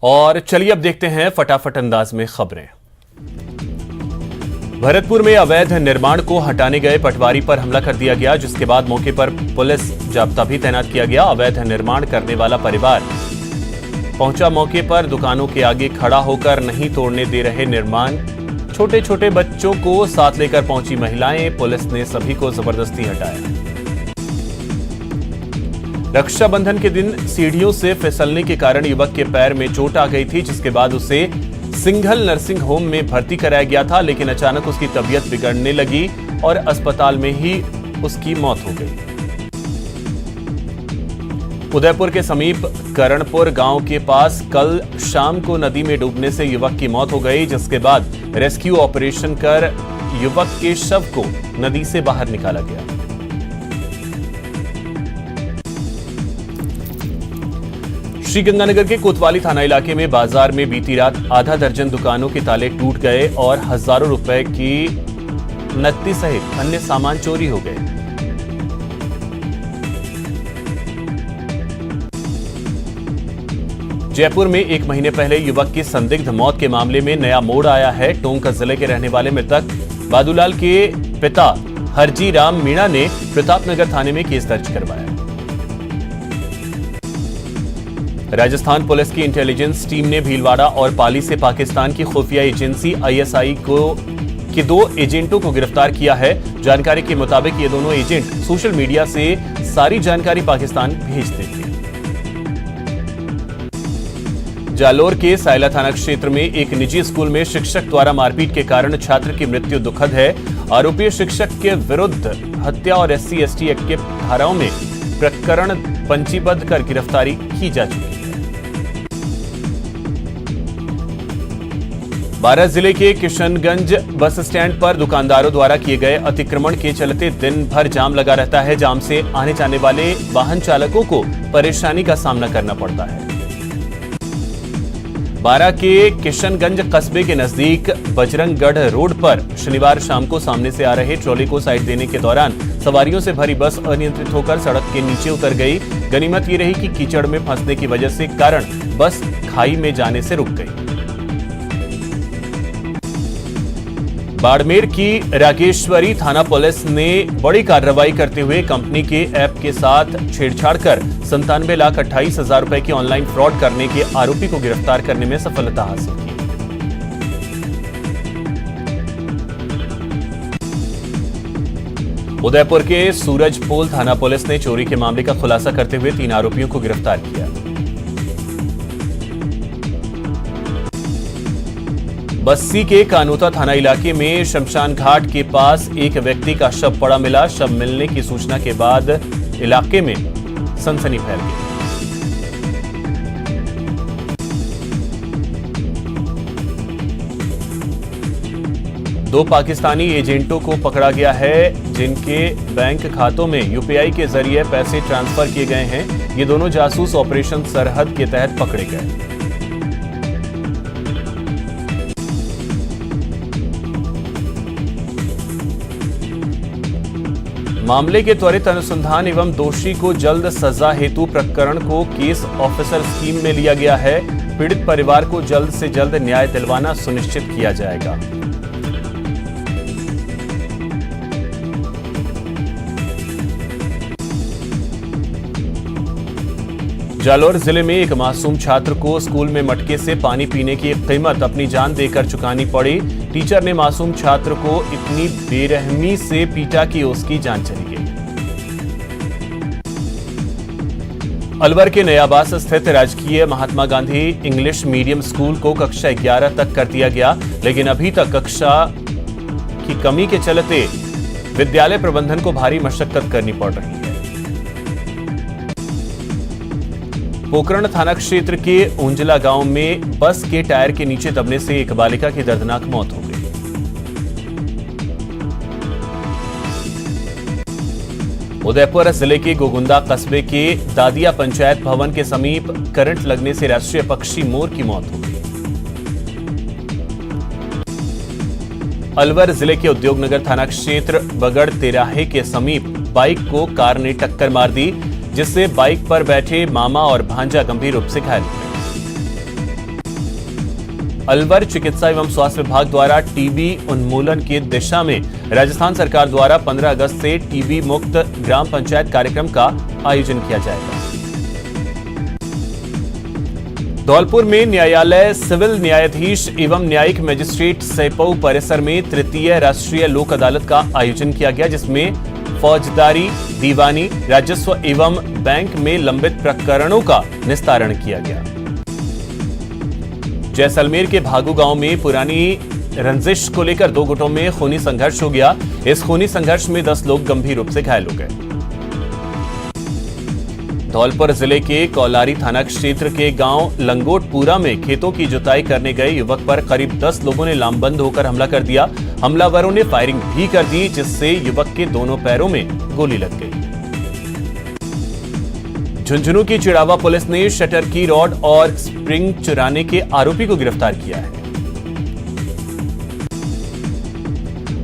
और चलिए अब देखते हैं फटाफट अंदाज में खबरें। भरतपुर में अवैध निर्माण को हटाने गए पटवारी पर हमला कर दिया गया, जिसके बाद मौके पर पुलिस जाब्ता भी तैनात किया गया। अवैध निर्माण करने वाला परिवार पहुंचा मौके पर। दुकानों के आगे खड़ा होकर नहीं तोड़ने दे रहे निर्माण। छोटे छोटे बच्चों को साथ लेकर पहुंची महिलाएं। पुलिस ने सभी को जबरदस्ती हटाया। रक्षाबंधन के दिन सीढ़ियों से फिसलने के कारण युवक के पैर में चोट आ गई थी, जिसके बाद उसे सिंघल नर्सिंग होम में भर्ती कराया गया था, लेकिन अचानक उसकी तबीयत बिगड़ने लगी और अस्पताल में ही उसकी मौत हो गई। उदयपुर के समीप करणपुर गांव के पास कल शाम को नदी में डूबने से युवक की मौत हो गई, जिसके बाद रेस्क्यू ऑपरेशन कर युवक के शव को नदी से बाहर निकाला गया। श्रीगंगानगर के कोतवाली थाना इलाके में बाजार में बीती रात आधा दर्जन दुकानों के ताले टूट गए और हजारों रुपए की नकदी सहित अन्य सामान चोरी हो गए। जयपुर में एक महीने पहले युवक की संदिग्ध मौत के मामले में नया मोड़ आया है। टोंक जिले के रहने वाले मृतक बादूलाल के पिता हरजी राम मीणा ने प्रतापनगर थाने में केस दर्ज करवाया। राजस्थान पुलिस की इंटेलिजेंस टीम ने भीलवाड़ा और पाली से पाकिस्तान की खुफिया एजेंसी आईएसआई के 2 एजेंटों को गिरफ्तार किया है। जानकारी के मुताबिक ये दोनों एजेंट सोशल मीडिया से सारी जानकारी पाकिस्तान भेजते थे। जालोर के सायला थाना क्षेत्र में एक निजी स्कूल में शिक्षक द्वारा मारपीट के कारण छात्र की मृत्यु दुखद है। आरोपी शिक्षक के विरुद्ध हत्या और SC/ST एक्ट के धाराओं में प्रकरण पंजीबद्ध कर गिरफ्तारी की जा चुकी है। बारां जिले के किशनगंज बस स्टैंड पर दुकानदारों द्वारा किए गए अतिक्रमण के चलते दिन भर जाम लगा रहता है। जाम से आने जाने वाले वाहन चालकों को परेशानी का सामना करना पड़ता है। बारां के किशनगंज कस्बे के नजदीक बजरंगगढ़ रोड पर शनिवार शाम को सामने से आ रहे ट्रॉली को साइड देने के दौरान सवारियों से भरी बस अनियंत्रित होकर सड़क के नीचे उतर गई। गनीमत ये रही कि कीचड़ में फंसने की वजह से कारण बस खाई में जाने से रुक गई। बाड़मेर की रागेश्वरी थाना पुलिस ने बड़ी कार्रवाई करते हुए कंपनी के ऐप के साथ छेड़छाड़ कर 97,28,000 रुपए की ऑनलाइन फ्रॉड करने के आरोपी को गिरफ्तार करने में सफलता हासिल की। उदयपुर के सूरजपोल थाना पुलिस ने चोरी के मामले का खुलासा करते हुए 3 आरोपियों को गिरफ्तार किया। बस्सी के कानोता थाना इलाके में शमशान घाट के पास एक व्यक्ति का शव पड़ा मिला। शव मिलने की सूचना के बाद इलाके में सनसनी फैल गई। दो पाकिस्तानी एजेंटों को पकड़ा गया है, जिनके बैंक खातों में UPI के जरिए पैसे ट्रांसफर किए गए हैं। ये दोनों जासूस ऑपरेशन सरहद के तहत पकड़े गए। मामले के त्वरित अनुसंधान एवं दोषी को जल्द सजा हेतु प्रकरण को केस ऑफिसर स्कीम में लिया गया है। पीड़ित परिवार को जल्द से जल्द न्याय दिलवाना सुनिश्चित किया जाएगा। जालोर जिले में एक मासूम छात्र को स्कूल में मटके से पानी पीने की कीमत अपनी जान देकर चुकानी पड़ी। टीचर ने मासूम छात्र को इतनी बेरहमी से पीटा कि उसकी जान चली गई। अलवर के नयाबास स्थित राजकीय Mahatma Gandhi English medium school को कक्षा 11 तक कर दिया गया, लेकिन अभी तक कक्षा की कमी के चलते विद्यालय प्रबंधन को भारी मशक्कत करनी पड़ रही है। पोखरण थाना क्षेत्र के ऊंजला गांव में बस के टायर के नीचे दबने से एक बालिका की दर्दनाक मौत हो गई। उदयपुर जिले के गोगुंदा कस्बे के दादिया पंचायत भवन के समीप करंट लगने से राष्ट्रीय पक्षी मोर की मौत हो गई। अलवर जिले के उद्योगनगर थाना क्षेत्र बगड़ तिराहे के समीप बाइक को कार ने टक्कर मार दी, जिससे बाइक पर बैठे मामा और भांजा गंभीर रूप से घायल हो गए। अलवर चिकित्सा एवं स्वास्थ्य विभाग द्वारा टीबी उन्मूलन की दिशा में राजस्थान सरकार द्वारा 15 अगस्त से टीबी मुक्त ग्राम पंचायत कार्यक्रम का आयोजन किया जाएगा। धौलपुर में न्यायालय सिविल न्यायाधीश एवं न्यायिक मजिस्ट्रेट सैपऊ परिसर में तृतीय राष्ट्रीय लोक अदालत का आयोजन किया गया, जिसमें फौजदारी, दीवानी, राजस्व एवं बैंक में लंबित प्रकरणों का निस्तारण किया गया। जैसलमेर के भागू गांव में पुरानी रंजिश को लेकर दो गुटों में खूनी संघर्ष हो गया। इस खूनी संघर्ष में 10 लोग गंभीर रूप से घायल हो गए। धौलपुर जिले के कौलारी थाना क्षेत्र के गांव लंगोटपुरा में खेतों की जुताई करने गए युवक पर करीब 10 लोगों ने लामबंद होकर हमला कर दिया। हमलावरों ने फायरिंग भी कर दी, जिससे युवक के दोनों पैरों में गोली लग गई। झुंझुनू की चिड़ावा पुलिस ने शटर की रॉड और स्प्रिंग चुराने के आरोपी को गिरफ्तार किया है।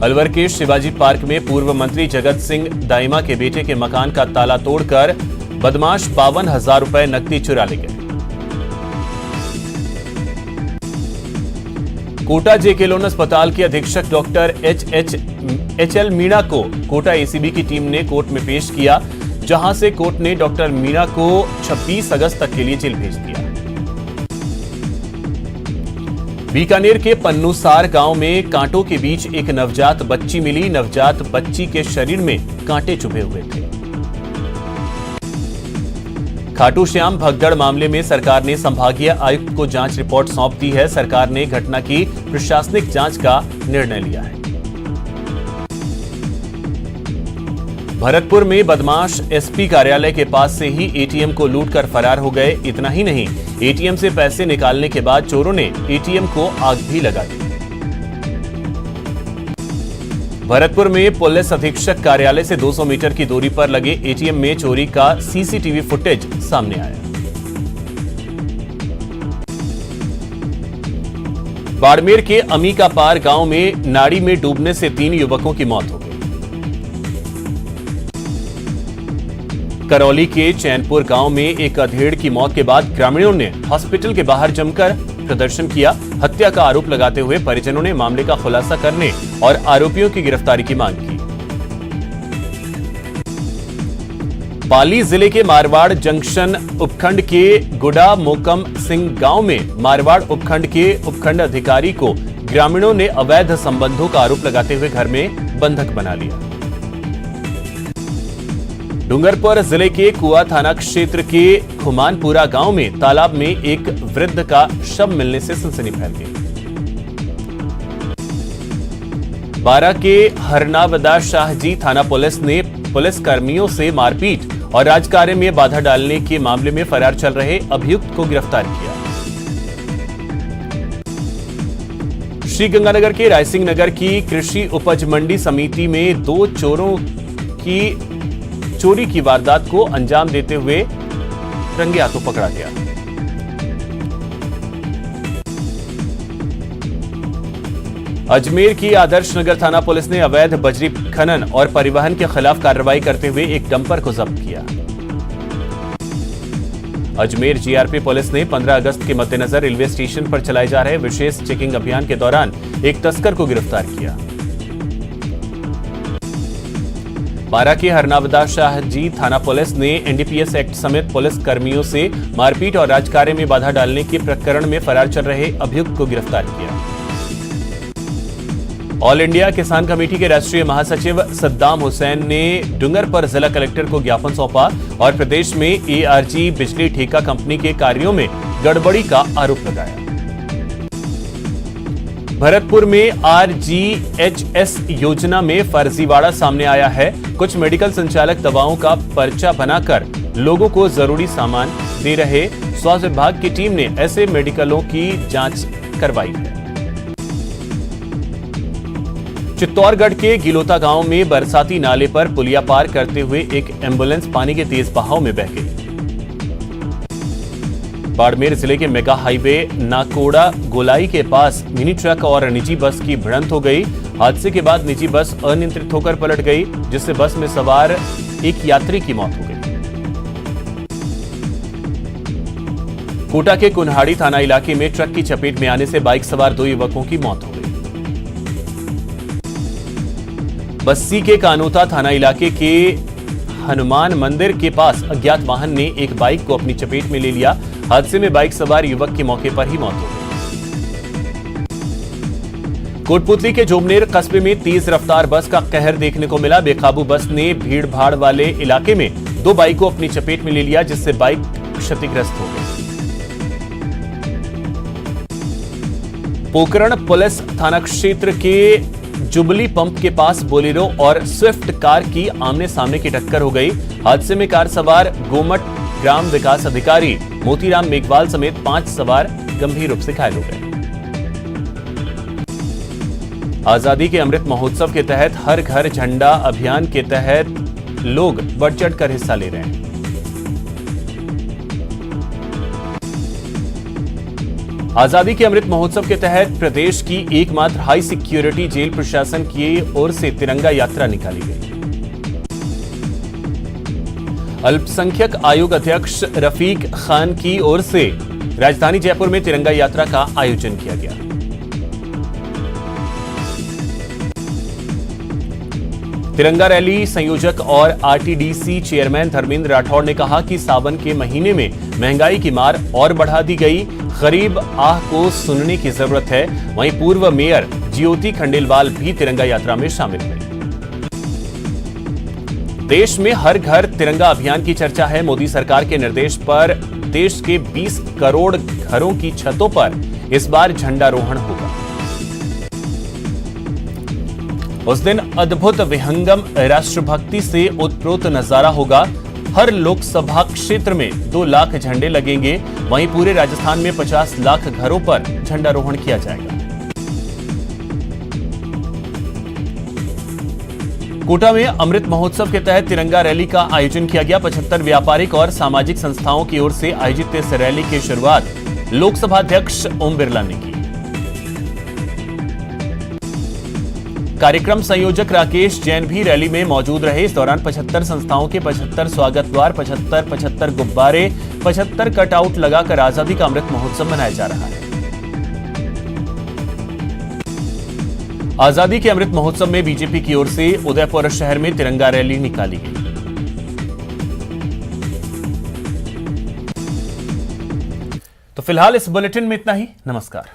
अलवर के शिवाजी पार्क में पूर्व मंत्री जगत सिंह दाइमा के बेटे के मकान का ताला तोड़कर बदमाश 52,000 रुपए नकदी चुरा ले गए। कोटा जेके लोन अस्पताल के अधीक्षक डॉक्टर एच.एल. मीणा को कोटा एसीबी की टीम ने कोर्ट में पेश किया, जहां से कोर्ट ने डॉक्टर मीणा को 26 अगस्त तक के लिए जेल भेज दिया। बीकानेर के पन्नूसार गांव में कांटों के बीच एक नवजात बच्ची मिली। नवजात बच्ची के शरीर में कांटे चुभे हुए थे। खाटू श्याम भगदड़ मामले में सरकार ने संभागीय आयुक्त को जांच रिपोर्ट सौंप दी है। सरकार ने घटना की प्रशासनिक जांच का निर्णय लिया है। भरतपुर में बदमाश एसपी कार्यालय के पास से ही एटीएम को लूटकर फरार हो गए। इतना ही नहीं, एटीएम से पैसे निकालने के बाद चोरों ने एटीएम को आग भी लगा दी। भरतपुर में पुलिस अधीक्षक कार्यालय से 200 मीटर की दूरी पर लगे एटीएम में चोरी का सीसीटीवी फुटेज सामने आया। बाड़मेर के अमीकापार गांव में नाड़ी में डूबने से 3 युवकों की मौत हो गई। करौली के चैनपुर गांव में एक अधेड़ की मौत के बाद ग्रामीणों ने हॉस्पिटल के बाहर जमकर प्रदर्शन किया। हत्या का आरोप लगाते हुए परिजनों ने मामले का खुलासा करने और आरोपियों की गिरफ्तारी की मांग की। पाली जिले के मारवाड़ जंक्शन उपखंड के गुडा मोकम सिंह गांव में मारवाड़ उपखंड के उपखंड अधिकारी को ग्रामीणों ने अवैध संबंधों का आरोप लगाते हुए घर में बंधक बना लिया। डूंगरपुर जिले के कुआ थाना क्षेत्र के खुमानपुरा गांव में तालाब में एक वृद्ध का शव मिलने से सनसनी फैल गई। बारा के हरनावदा शाहजी थाना पुलिस ने पुलिस कर्मियों से मारपीट और राजकार्य में बाधा डालने के मामले में फरार चल रहे अभियुक्त को गिरफ्तार किया। श्रीगंगानगर के रायसिंह नगर की कृषि उपज मंडी समिति में 2 चोरों की चोरी की वारदात को अंजाम देते हुए रंगे हाथों पकड़ा गया। अजमेर की आदर्श नगर थाना पुलिस ने अवैध बजरी खनन और परिवहन के खिलाफ कार्रवाई करते हुए एक डंपर को जब्त किया। अजमेर जीआरपी पुलिस ने 15 अगस्त के मद्देनजर रेलवे स्टेशन पर चलाए जा रहे विशेष चेकिंग अभियान के दौरान एक तस्कर को गिरफ्तार किया। बारा के हरनावदा शाहजी थाना पुलिस ने एनडीपीएस एक्ट समेत पुलिस कर्मियों से मारपीट और राजकार्य में बाधा डालने के प्रकरण में फरार चल रहे अभियुक्त को गिरफ्तार किया। ऑल इंडिया किसान कमेटी के राष्ट्रीय महासचिव सद्दाम हुसैन ने डूंगरपुर जिला कलेक्टर को ज्ञापन सौंपा और प्रदेश में एआरजी बिजली ठेका कंपनी के कार्यों में गड़बड़ी का आरोप लगाया। भरतपुर में आरजीएचएस योजना में फर्जीवाड़ा सामने आया है। कुछ मेडिकल संचालक दवाओं का पर्चा बनाकर लोगों को जरूरी सामान दे रहे। स्वास्थ्य विभाग की टीम ने ऐसे मेडिकलों की जांच करवाई है। चित्तौड़गढ़ के गिलोता गांव में बरसाती नाले पर पुलिया पार करते हुए एक एम्बुलेंस पानी के तेज बहाव में बह गई। बाड़मेर जिले के मेगा हाईवे नाकोड़ा गोलाई के पास मिनी ट्रक और निजी बस की भिड़ंत हो गई। हादसे के बाद निजी बस अनियंत्रित होकर पलट गई, जिससे बस में सवार एक यात्री की मौत हो गई। कोटा के कुन्हाड़ी थाना इलाके में ट्रक की चपेट में आने से बाइक सवार 2 युवकों की मौत हो गई। बस्सी के कानोता थाना इलाके के हनुमान मंदिर के पास अज्ञात वाहन ने एक बाइक को अपनी चपेट में ले लिया। हादसे में बाइक सवार युवक की मौके पर ही मौत हो गई। कोटपुतली के जोमनेर कस्बे में तेज रफ्तार बस का कहर देखने को मिला। बेकाबू बस ने भीड़ भाड़ वाले इलाके में 2 बाइक को अपनी चपेट में ले लिया, जिससे बाइक क्षतिग्रस्त हो गई। पोकरण पुलिस थाना क्षेत्र के जुबली पंप के पास बोलेरो और स्विफ्ट कार की आमने सामने की टक्कर हो गई। हादसे में कार सवार गोमट ग्राम विकास अधिकारी मोतीराम मेघवाल समेत 5 सवार गंभीर रूप से घायल हो गए। आजादी के अमृत महोत्सव के तहत हर घर झंडा अभियान के तहत लोग बढ़ चढ़कर हिस्सा ले रहे हैं। आजादी के अमृत महोत्सव के तहत प्रदेश की एकमात्र हाई सिक्योरिटी जेल प्रशासन की ओर से तिरंगा यात्रा निकाली गई। अल्पसंख्यक आयोग अध्यक्ष रफीक खान की ओर से राजधानी जयपुर में तिरंगा यात्रा का आयोजन किया गया। तिरंगा रैली संयोजक और आरटीडीसी चेयरमैन धर्मेंद्र राठौड़ ने कहा कि सावन के महीने में महंगाई की मार और बढ़ा दी गई। गरीब आह को सुनने की जरूरत है। वहीं पूर्व मेयर ज्योति खंडेलवाल भी तिरंगा यात्रा में शामिल हुए। देश में हर घर तिरंगा अभियान की चर्चा है। मोदी सरकार के निर्देश पर देश के 20 करोड़ घरों की छतों पर इस बार झंडारोहण होगा। उस दिन अद्भुत विहंगम राष्ट्रभक्ति से उत्प्रोत नजारा होगा। हर लोकसभा क्षेत्र में 2 लाख झंडे लगेंगे। वहीं पूरे राजस्थान में 50 लाख घरों पर झंडारोहण किया जाएगा। कोटा में अमृत महोत्सव के तहत तिरंगा रैली का आयोजन किया गया। 75 व्यापारिक और सामाजिक संस्थाओं की ओर से आयोजित इस रैली की शुरुआत लोकसभा अध्यक्ष ओम बिरला ने की। कार्यक्रम संयोजक राकेश जैन भी रैली में मौजूद रहे। इस दौरान 75 संस्थाओं के 75 स्वागत द्वार, 75 गुब्बारे, 75 कटआउट लगाकर आजादी का अमृत महोत्सव मनाया जा रहा है। आजादी के अमृत महोत्सव में बीजेपी की ओर से उदयपुर शहर में तिरंगा रैली निकाली गई। तो फिलहाल इस बुलेटिन में इतना ही। नमस्कार।